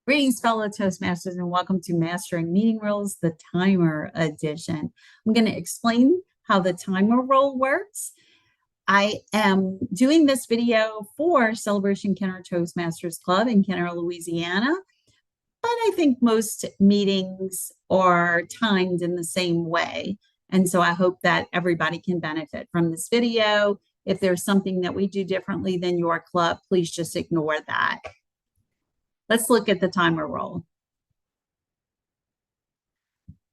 Greetings, fellow Toastmasters, and welcome to Mastering Meeting Rules, the Timer Edition. I'm going to explain how the timer rule works. I am doing this video for Celebration Kenner Toastmasters Club in Kenner, Louisiana, but I think most meetings are timed in the same way. And so I hope that everybody can benefit from this video. If there's something that we do differently than your club, please just ignore that. Let's look at the timer rule.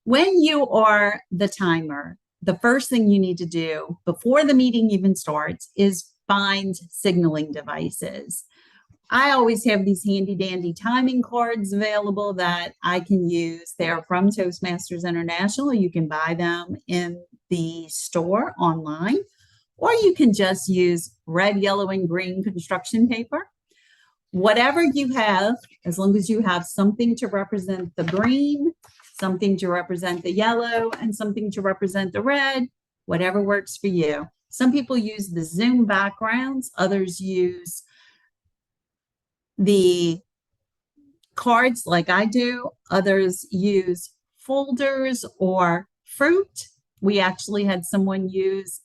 When you are the timer, the first thing you need to do before the meeting even starts is find signaling devices. I always have these handy dandy timing cards available that I can use. They're from Toastmasters International. You can buy them in the store online, or you can just use red, yellow, and green construction paper. Whatever you have, as long as you have something to represent the green, something to represent the yellow, and something to represent the red, whatever works for you. Some people use the Zoom backgrounds, others use the cards like I do, others use folders or fruit. We actually had someone use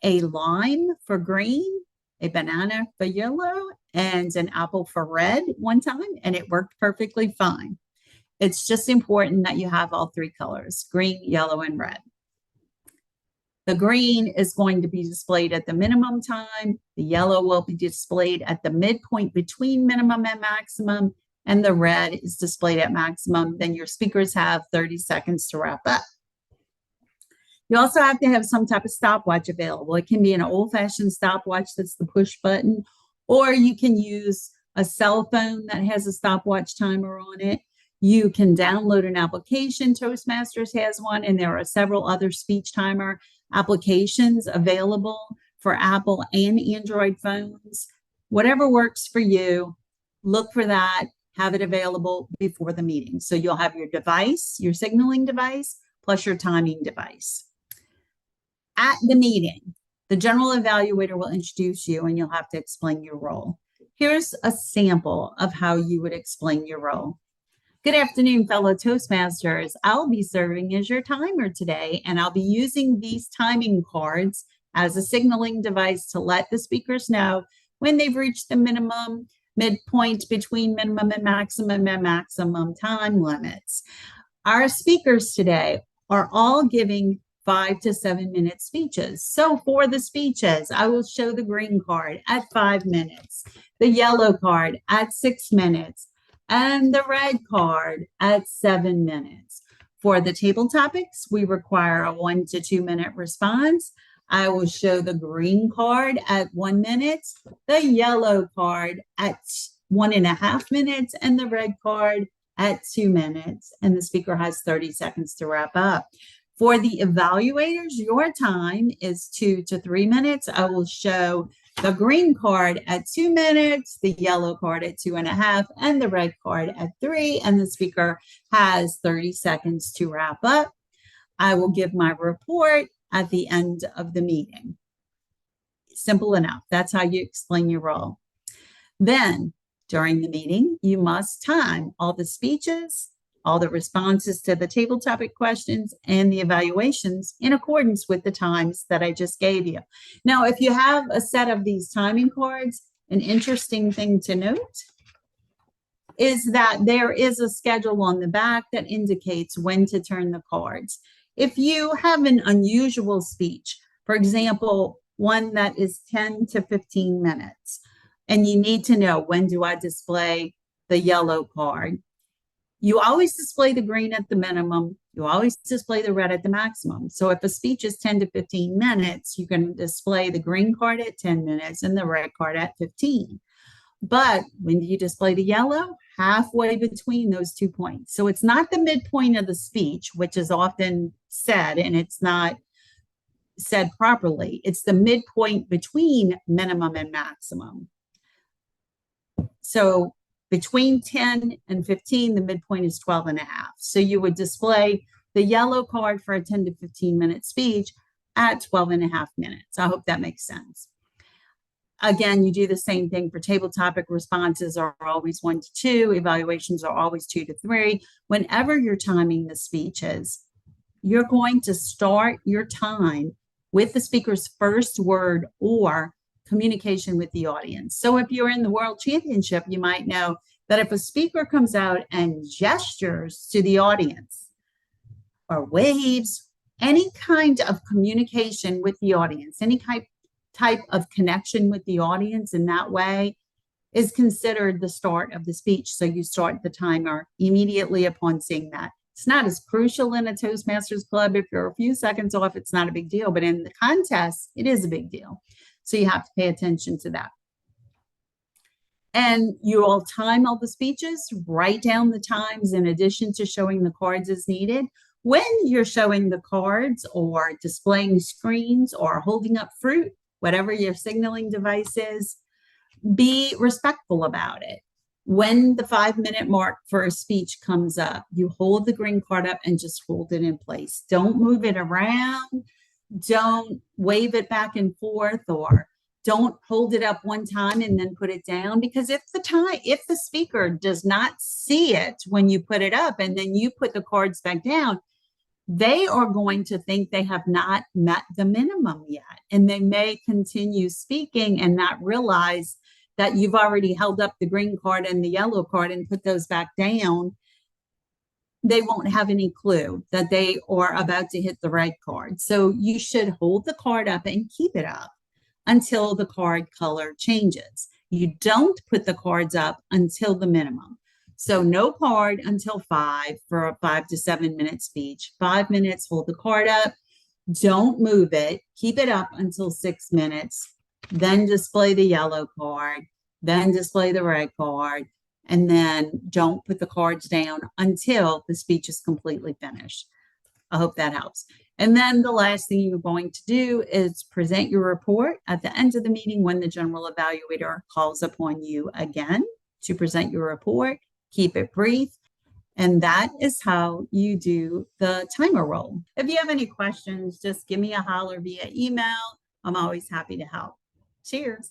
a lime for green, a banana for yellow, and an apple for red one time, and it worked perfectly fine. It's just important that you have all three colors, green, yellow, and red. The green is going to be displayed at the minimum time. The yellow will be displayed at the midpoint between minimum and maximum, and the red is displayed at maximum. Then your speakers have 30 seconds to wrap up. You also have to have some type of stopwatch available. It can be an old-fashioned stopwatch that's the push button, or you can use a cell phone that has a stopwatch timer on it. You can download an application. Toastmasters has one, and there are several other speech timer applications available for Apple and Android phones. Whatever works for you, look for that, have it available before the meeting. So you'll have your device, your signaling device, plus your timing device. At the meeting, the general evaluator will introduce you and you'll have to explain your role. Here's a sample of how you would explain your role. Good afternoon, fellow Toastmasters. I'll be serving as your timer today, and I'll be using these timing cards as a signaling device to let the speakers know when they've reached the minimum, midpoint between minimum and maximum time limits. Our speakers today are all giving 5 to 7 minute speeches. So for the speeches, I will show the green card at 5 minutes, the yellow card at 6 minutes, and the red card at 7 minutes. For the table topics, we require a 1 to 2 minute response. I will show the green card at 1 minute, the yellow card at 1.5 minutes, and the red card at 2 minutes. And the speaker has 30 seconds to wrap up. For the evaluators, your time is 2 to 3 minutes. I will show the green card at 2 minutes, the yellow card at 2.5, and the red card at 3, and the speaker has 30 seconds to wrap up. I will give my report at the end of the meeting. Simple enough. That's how you explain your role. Then, during the meeting, you must time all the speeches, all the responses to the table topic questions, and the evaluations in accordance with the times that I just gave you. Now, if you have a set of these timing cards, an interesting thing to note is that there is a schedule on the back that indicates when to turn the cards. If you have an unusual speech, for example, one that is 10 to 15 minutes, and you need to know when do I display the yellow card, you always display the green at the minimum. You always display the red at the maximum. So if a speech is 10 to 15 minutes, you can display the green card at 10 minutes and the red card at 15. But when do you display the yellow? Halfway between those 2 points. So it's not the midpoint of the speech, which is often said, and it's not said properly. It's the midpoint between minimum and maximum. So between 10 and 15, the midpoint is 12.5. So you would display the yellow card for a 10 to 15 minute speech at 12.5 minutes. I hope that makes sense. Again, you do the same thing for table topic. Responses are always 1 to 2. Evaluations are always 2 to 3. Whenever you're timing the speeches, you're going to start your time with the speaker's first word or communication with the audience. So if you're in the World Championship, you might know that if a speaker comes out and gestures to the audience or waves, any kind of communication with the audience, any type of connection with the audience in that way is considered the start of the speech. So you start the timer immediately upon seeing that. It's not as crucial in a Toastmasters Club. If you're a few seconds off, it's not a big deal. But in the contest, it is a big deal. So you have to pay attention to that. And you all time all the speeches, write down the times in addition to showing the cards as needed. When you're showing the cards or displaying screens or holding up fruit, whatever your signaling device is, be respectful about it. When the 5-minute mark for a speech comes up, you hold the green card up and just hold it in place. Don't move it around. Don't wave it back and forth, or don't hold it up one time and then put it down, because if the speaker does not see it when you put it up and then you put the cards back down, they are going to think they have not met the minimum yet. And they may continue speaking and not realize that you've already held up the green card and the yellow card and put those back down. They won't have any clue that they are about to hit the red card. So you should hold the card up and keep it up until the card color changes. You don't put the cards up until the minimum. So no card until 5 for a 5 to 7 minute speech. 5 minutes, hold the card up. Don't move it. Keep it up until 6 minutes. Then display the yellow card. Then display the red card. And then don't put the cards down until the speech is completely finished. I hope that helps. And then the last thing you're going to do is present your report at the end of the meeting when the general evaluator calls upon you again to present your report. Keep it brief. And that is how you do the timer roll. If you have any questions, just give me a holler via email. I'm always happy to help. Cheers.